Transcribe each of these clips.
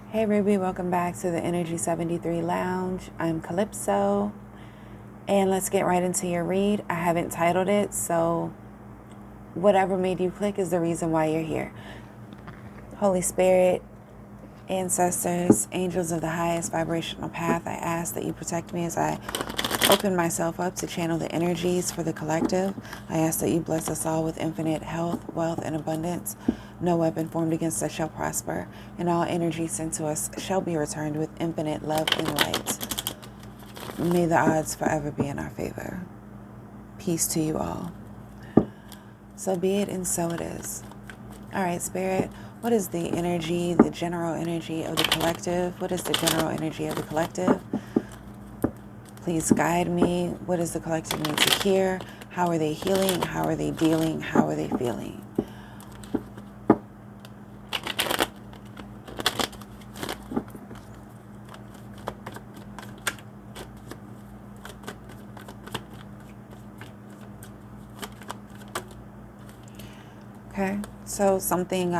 Hey Ruby, welcome back to the Energy 73 Lounge. I'm Calypso, and let's get right into your read. I haven't titled it, so whatever made you click is the reason why you're here. Holy Spirit, ancestors, angels of the highest vibrational path, I ask that you protect me as I open myself up to channel the energies for the collective. I ask that you bless us all with infinite health, wealth, and abundance. No weapon formed against us shall prosper, and all energy sent to us shall be returned with infinite love and light. May the odds forever be in our favor. Peace to you all. So be it and so it is. All right, Spirit, what is the energy, the general energy of the collective? What is the general energy of the collective? Please guide me. What does the collective need to hear? How are they healing? How are they dealing? How are they feeling? Okay, so something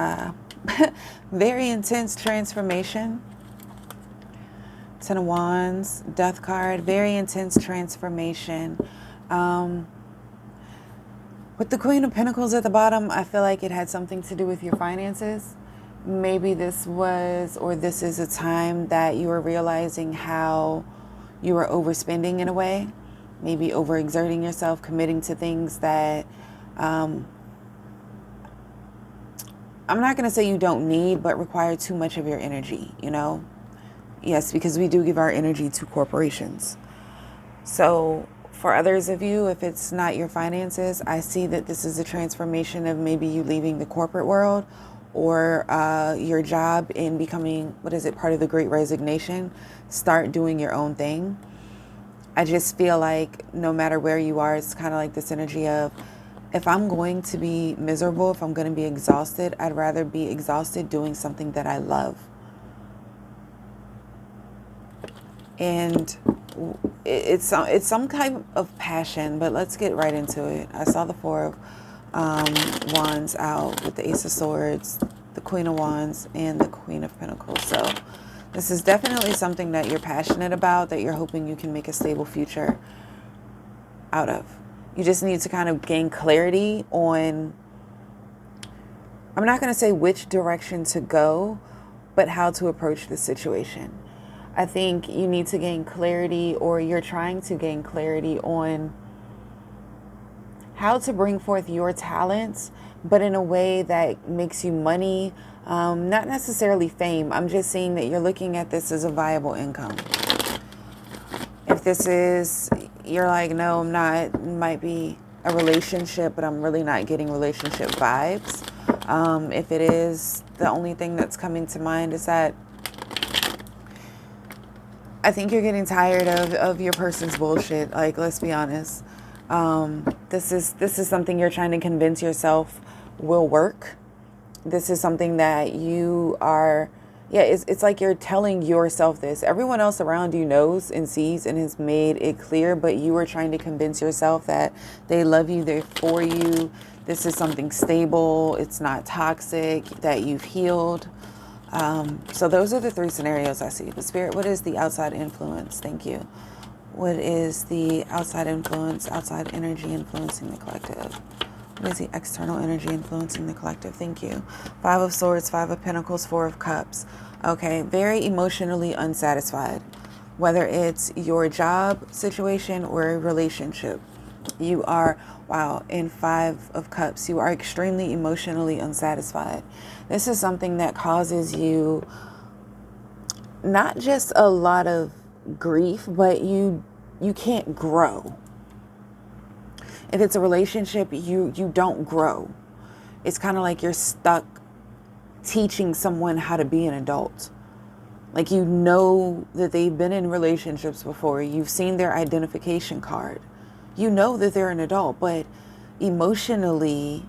very intense transformation. Ten of Wands, Death card, very intense transformation. With the Queen of Pentacles at the bottom, I feel like it had something to do with your finances. Maybe this is a time that you were realizing how you were overspending in a way. Maybe overexerting yourself, committing to things that I'm not going to say you don't need, but require too much of your energy, you know? Yes, because we do give our energy to corporations. So for others of you, if it's not your finances, I see that this is a transformation of maybe you leaving the corporate world or your job and becoming, part of the Great Resignation. Start doing your own thing. I just feel like no matter where you are, it's kind of like this energy of, if I'm going to be miserable, if I'm going to be exhausted, I'd rather be exhausted doing something that I love. And it's some type of passion, but let's get right into it. I saw the Four of Wands out with the Ace of Swords, the Queen of Wands, and the Queen of Pentacles. So this is definitely something that you're passionate about, that you're hoping you can make a stable future out of. You just need to kind of gain clarity on, I'm not going to say which direction to go, but how to approach the situation. I think you need to gain clarity, or you're trying to gain clarity on how to bring forth your talents, but in a way that makes you money, not necessarily fame. I'm just seeing that you're looking at this as a viable income. If this is, you're like, no, I'm not, it might be a relationship, but I'm really not getting relationship vibes. If it is, the only thing that's coming to mind is that I think you're getting tired of your person's bullshit. Like, let's be honest. This is something you're trying to convince yourself will work. This is something that you are, it's like you're telling yourself this. Everyone else around you knows and sees and has made it clear, but you are trying to convince yourself that they love you, they're for you. This is something stable. It's not toxic, that you've healed. So those are the three scenarios I see. But Spirit, what is the outside influence? Thank you. What is the outside influence, outside energy influencing the collective? What is the external energy influencing the collective? Thank you. Five of Swords, Five of Pentacles, Four of Cups. Okay, very emotionally unsatisfied. Whether it's your job situation or a relationship. You are, wow, in Five of Cups, you are extremely emotionally unsatisfied. This is something that causes you not just a lot of grief, but you can't grow. If it's a relationship, you don't grow. It's kind of like you're stuck teaching someone how to be an adult. Like, you know that they've been in relationships before. You've seen their identification card. You know that they're an adult, but emotionally,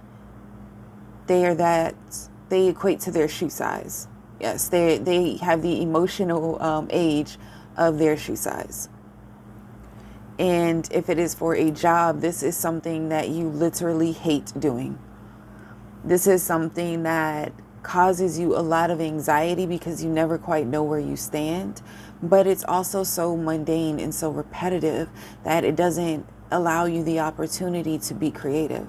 they equate to their shoe size. Yes, they have the emotional age of their shoe size. And if it is for a job, this is something that you literally hate doing. This is something that causes you a lot of anxiety because you never quite know where you stand. But it's also so mundane and so repetitive that it doesn't allow you the opportunity to be creative.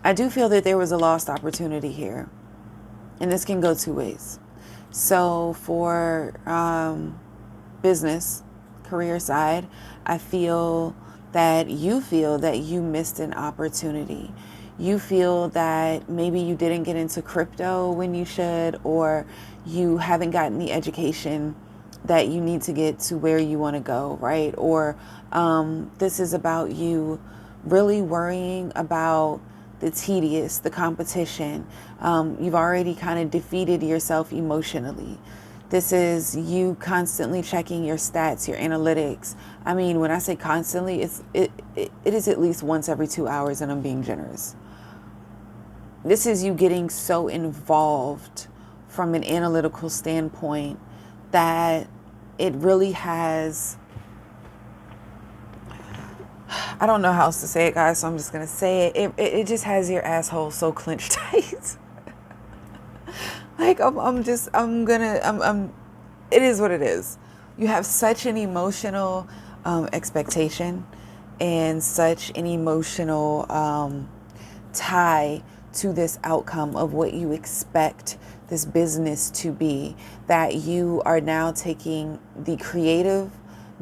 I do feel that there was a lost opportunity here. And this can go two ways. So for business, career side, I feel that you missed an opportunity. You feel that maybe you didn't get into crypto when you should, or you haven't gotten the education that you need to get to where you want to go, right? Or this is about you really worrying about the tedious, the competition. You've already kind of defeated yourself emotionally. This is you constantly checking your stats, your analytics. I mean, when I say constantly, it is at least once every 2 hours, and I'm being generous. This is you getting so involved from an analytical standpoint that it really has, I don't know how else to say it, guys, so I'm just going to say it. It just has your asshole so clenched tight. Like, it is what it is. You have such an emotional expectation and such an emotional tie to this outcome of what you expect this business to be, that you are now taking the creative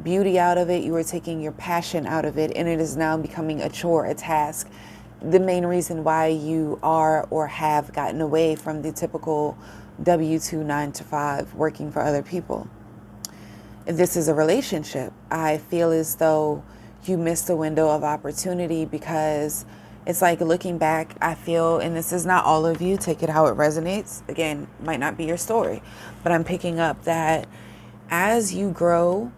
beauty out of it. You are taking your passion out of it, and it is now becoming a chore, a task. The main reason why you are or have gotten away from the typical W-2 9-to-5 working for other people. If this is a relationship, I feel as though you missed a window of opportunity, because it's like, looking back, I feel, and this is not all of you, take it how it resonates. Again, might not be your story, but I'm picking up that as you grow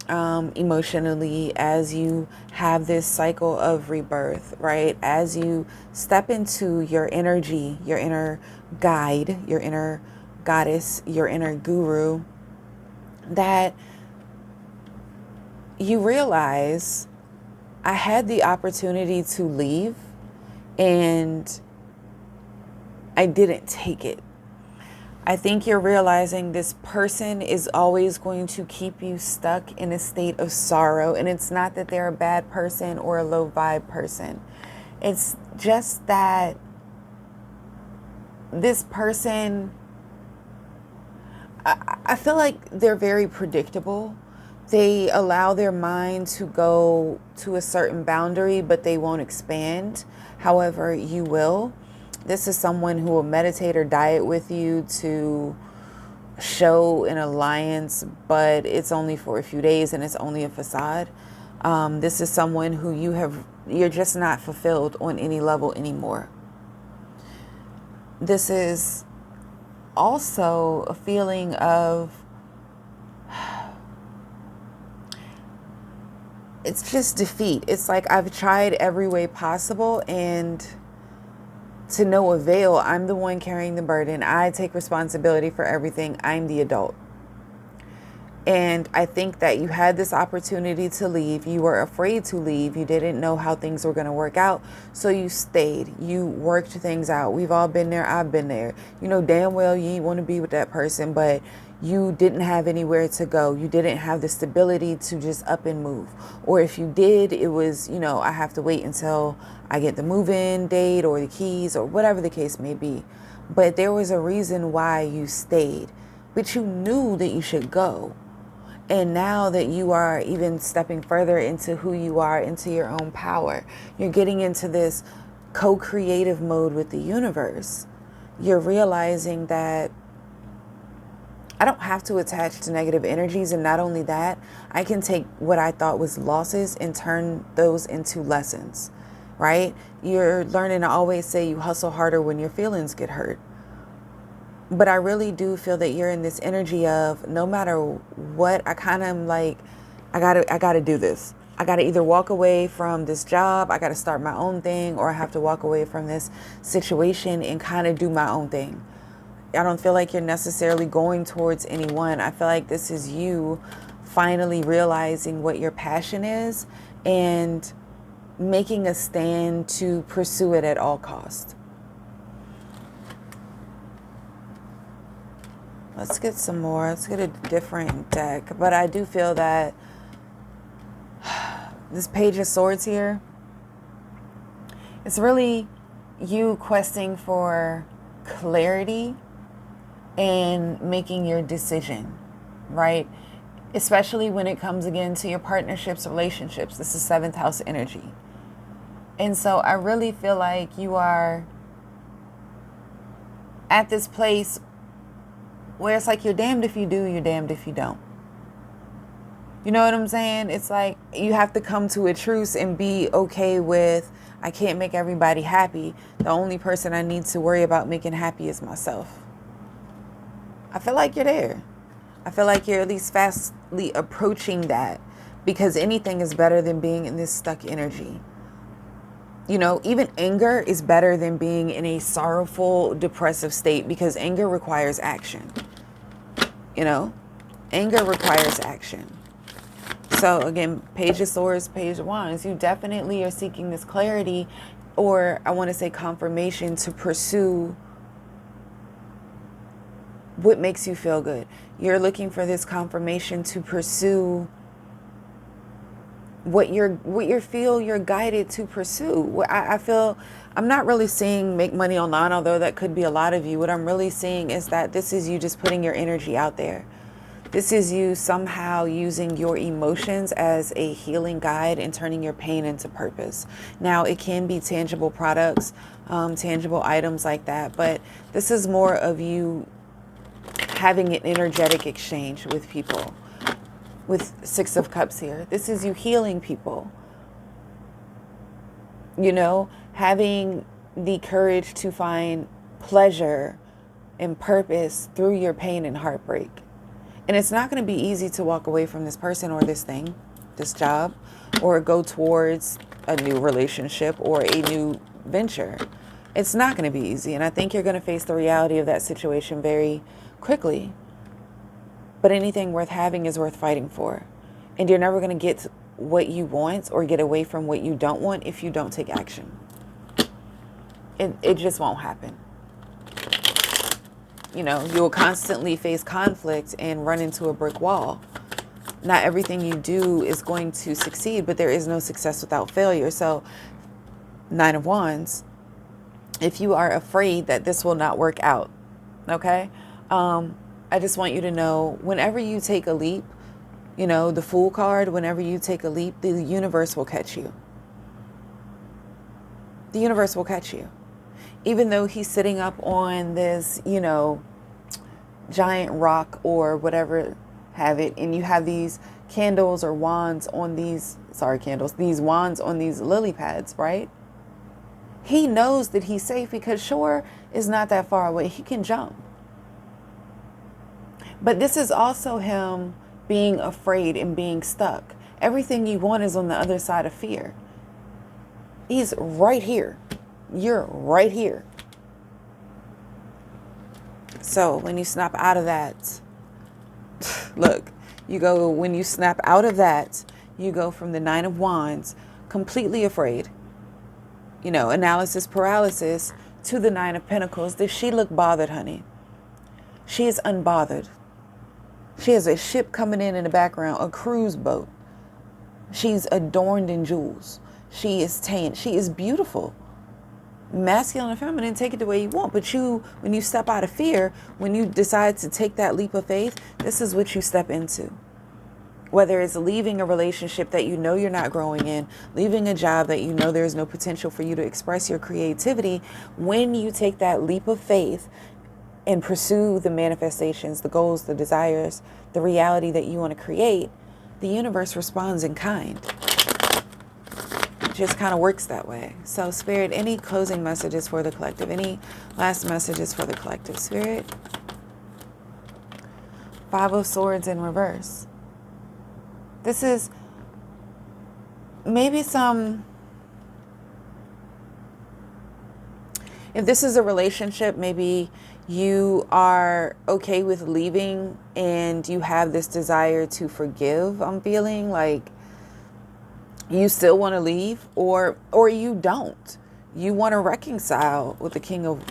emotionally, as you have this cycle of rebirth, right? As you step into your energy, your inner guide, your inner goddess, your inner guru, that you realize, I had the opportunity to leave and I didn't take it. I think you're realizing this person is always going to keep you stuck in a state of sorrow. And it's not that they're a bad person or a low vibe person. It's just that this person, I feel like they're very predictable. They allow their mind to go to a certain boundary, but they won't expand. However, you will. This is someone who will meditate or diet with you to show an alliance, but it's only for a few days and it's only a facade. This is someone who you're just not fulfilled on any level anymore. This is also a feeling of, it's just defeat. It's like, I've tried every way possible and to no avail. I'm the one carrying the burden. I take responsibility for everything. I'm the adult. And I think that you had this opportunity to leave. You were afraid to leave. You didn't know how things were going to work out. So you stayed. You worked things out. We've all been there. I've been there. You know damn well you ain't want to be with that person, but you didn't have anywhere to go. You didn't have the stability to just up and move. Or if you did, it was, I have to wait until I get the move-in date or the keys or whatever the case may be. But there was a reason why you stayed. But you knew that you should go. And now that you are even stepping further into who you are, into your own power, you're getting into this co-creative mode with the universe. You're realizing that I don't have to attach to negative energies. And not only that, I can take what I thought was losses and turn those into lessons, right? You're learning to always say you hustle harder when your feelings get hurt. But I really do feel that you're in this energy of, no matter what, I kind of am like, I gotta do this. I gotta either walk away from this job, I gotta start my own thing, or I have to walk away from this situation and kind of do my own thing. I don't feel like you're necessarily going towards anyone. I feel like this is you finally realizing what your passion is and making a stand to pursue it at all costs. Let's get some more. Let's get a different deck. But I do feel that this Page of Swords here, it's really you questing for clarity and making your decision, right? Especially when it comes again to your partnerships, relationships. This is 7th house energy. And so I really feel like you are at this place where it's like you're damned if you do, you're damned if you don't. You know what I'm saying? It's like you have to come to a truce and be okay with, I can't make everybody happy. The only person I need to worry about making happy is myself. I feel like you're there. I feel like you're at least fastly approaching that, because anything is better than being in this stuck energy. You know, even anger is better than being in a sorrowful, depressive state, because anger requires action. You know, anger requires action. So again, Page of Swords, Page of Wands, you definitely are seeking this clarity, or I want to say confirmation, to pursue what makes you feel good. You're looking for this confirmation to pursue what you feel you're guided to pursue. I feel, I'm not really seeing make money online, although that could be a lot of you. What I'm really seeing is that this is you just putting your energy out there. This is you somehow using your emotions as a healing guide and turning your pain into purpose. Now, it can be tangible products, tangible items like that, but this is more of you having an energetic exchange with people. With 6 of Cups here, this is you healing people. You know, having the courage to find pleasure and purpose through your pain and heartbreak. And it's not going to be easy to walk away from this person or this thing, this job, or go towards a new relationship or a new venture. It's not going to be easy. And I think you're going to face the reality of that situation very quickly. But anything worth having is worth fighting for. And you're never going to get what you want or get away from what you don't want if you don't take action. It just won't happen. You know, you will constantly face conflict and run into a brick wall. Not everything you do is going to succeed, but there is no success without failure. So, 9 of Wands, if you are afraid that this will not work out, okay? I just want you to know, whenever you take a leap, you know, the Fool card, whenever you take a leap, the universe will catch you. The universe will catch you. Even though he's sitting up on this, you know, giant rock or whatever have it, and you have these candles or wands on these, these wands on these lily pads, right? He knows that he's safe because shore is not that far away. He can jump. But this is also him being afraid and being stuck. Everything you want is on the other side of fear. He's right here. You're right here. So when you snap out of that, look, when you snap out of that, you go from the 9 of Wands, completely afraid, you know, analysis paralysis, to the 9 of Pentacles. Does she look bothered, honey? She is unbothered. She has a ship coming in the background, a cruise boat. She's adorned in jewels. She is tan. She is beautiful. Masculine and feminine, take it the way you want. But when you step out of fear, when you decide to take that leap of faith, this is what you step into. Whether it's leaving a relationship that you know you're not growing in, leaving a job that you know there's no potential for you to express your creativity, when you take that leap of faith and pursue the manifestations, the goals, the desires, the reality that you want to create, the universe responds in kind. It just kind of works that way. So, Spirit, any closing messages for the collective? Any last messages for the collective, Spirit? 5 of Swords in reverse. This is maybe if this is a relationship, maybe you are okay with leaving and you have this desire to forgive. I'm feeling like you still want to leave, or you don't. You want to reconcile with the King of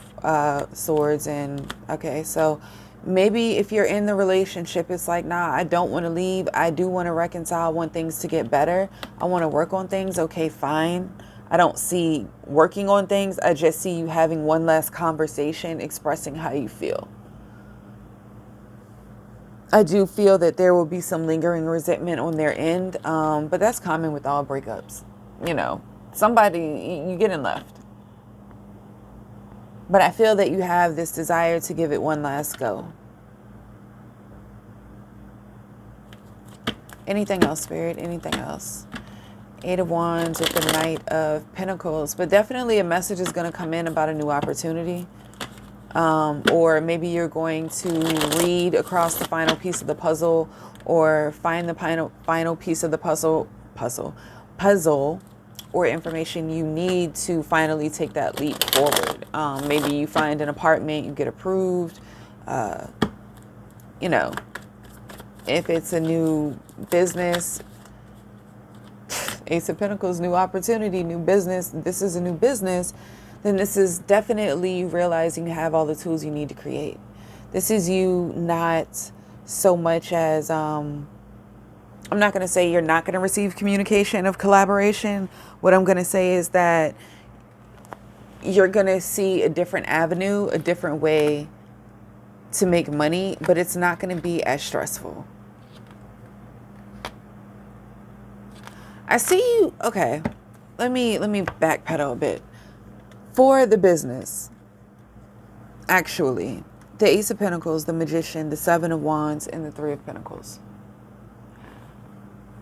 Swords. And okay, so Maybe if you're in the relationship, it's like, nah, I don't want to leave. I do want to reconcile. I want things to get better. I want to work on things. Okay, fine. I don't see working on things. I just see you having one last conversation, expressing how you feel. I do feel that there will be some lingering resentment on their end, but that's common with all breakups. You know, somebody, you getting left. But I feel that you have this desire to give it one last go. Anything else, Spirit? Anything else? 8 of Wands with the Knight of Pentacles. But definitely a message is going to come in about a new opportunity. Or maybe you're going to read across the final piece of the puzzle, or find the final piece of the puzzle or information you need to finally take that leap forward. Maybe you find an apartment, you get approved. You know, if it's a new business, Ace of Pentacles, new opportunity, new business. This is a new business. Then this is definitely realizing you have all the tools you need to create. This is you not so much as, I'm not going to say you're not going to receive communication of collaboration. What I'm going to say is that you're going to see a different avenue, a different way to make money, but it's not going to be as stressful. I see you. Okay. Let me backpedal a bit. For the business, actually, the Ace of Pentacles, the Magician, the Seven of Wands, and the Three of Pentacles.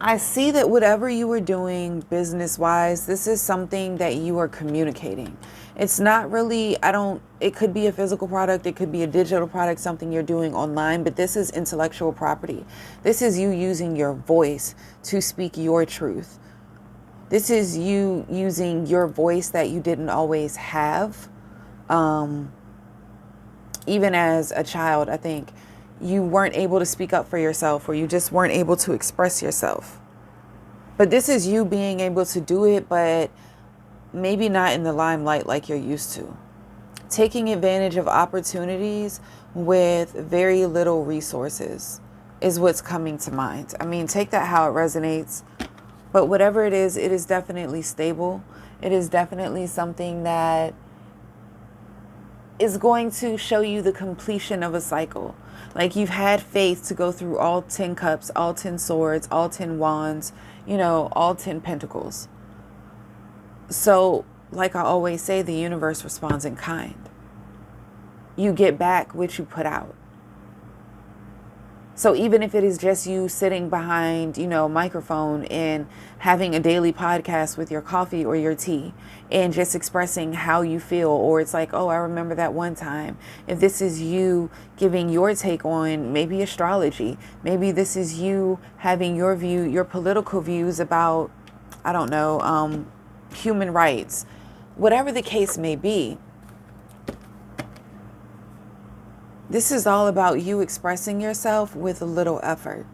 I see that whatever you are doing business-wise, this is something that you are communicating. It's not really, it could be a physical product, it could be a digital product, something you're doing online, but this is intellectual property. This is you using your voice to speak your truth. This is you using your voice that you didn't always have. Even as a child, I think you weren't able to speak up for yourself, or you just weren't able to express yourself. But this is you being able to do it, but maybe not in the limelight like you're used to. Taking advantage of opportunities with very little resources is what's coming to mind. I mean, take that how it resonates. But whatever it is definitely stable. It is definitely something that is going to show you the completion of a cycle. Like, you've had faith to go through all 10 cups, all 10 swords, all 10 wands, you know, all 10 pentacles. So, like I always say, the universe responds in kind. You get back what you put out. So even if it is just you sitting behind, you know, microphone and having a daily podcast with your coffee or your tea and just expressing how you feel, or it's like, oh, I remember that one time. If this is you giving your take on maybe astrology, maybe this is you having your view, your political views about, I don't know, human rights, whatever the case may be. This is all about you expressing yourself with a little effort.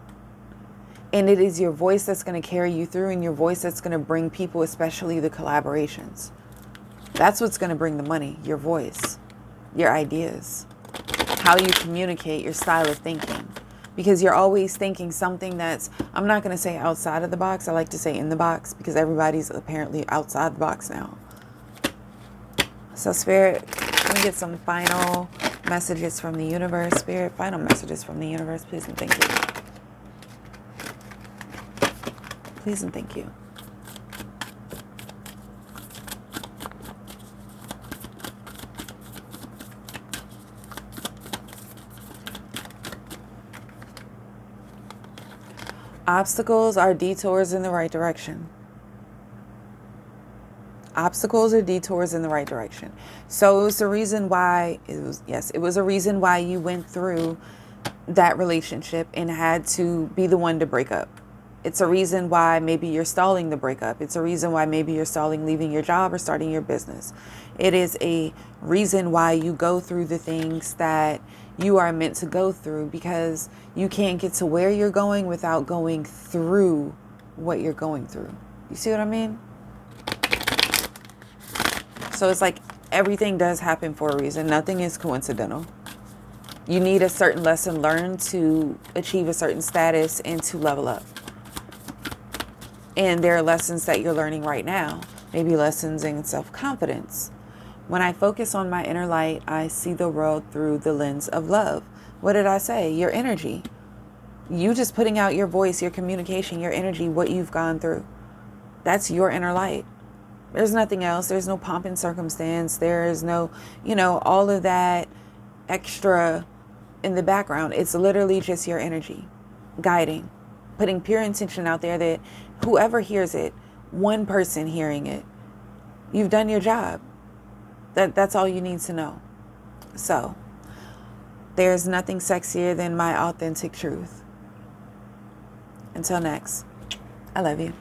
And it is your voice that's going to carry you through, and your voice that's going to bring people, especially the collaborations. That's what's going to bring the money, your voice, your ideas, how you communicate, your style of thinking. Because you're always thinking something that's, I'm not going to say outside of the box. I like to say in the box, because everybody's apparently outside the box now. So Spirit, let me get some final messages from the universe. Spirit, final messages from the universe, please and thank you. Please and thank you. Obstacles are detours in the right direction. Obstacles or detours in the right direction. So it was the reason why, it was a reason why you went through that relationship and had to be the one to break up. It's a reason why maybe you're stalling the breakup. It's a reason why maybe you're stalling leaving your job or starting your business. It is a reason why you go through the things that you are meant to go through, because you can't get to where you're going without going through what you're going through. You see what I mean? So it's like everything does happen for a reason. Nothing is coincidental. You need a certain lesson learned to achieve a certain status and to level up. And there are lessons that you're learning right now, maybe lessons in self-confidence. When I focus on my inner light, I see the world through the lens of love. What did I say? Your energy. You just putting out your voice, your communication, your energy, what you've gone through. That's your inner light. There's nothing else. There's no pomp and circumstance. There is no, all of that extra in the background. It's literally just your energy guiding, putting pure intention out there that whoever hears it, one person hearing it, you've done your job. That's all you need to know. So there's nothing sexier than my authentic truth. Until next, I love you.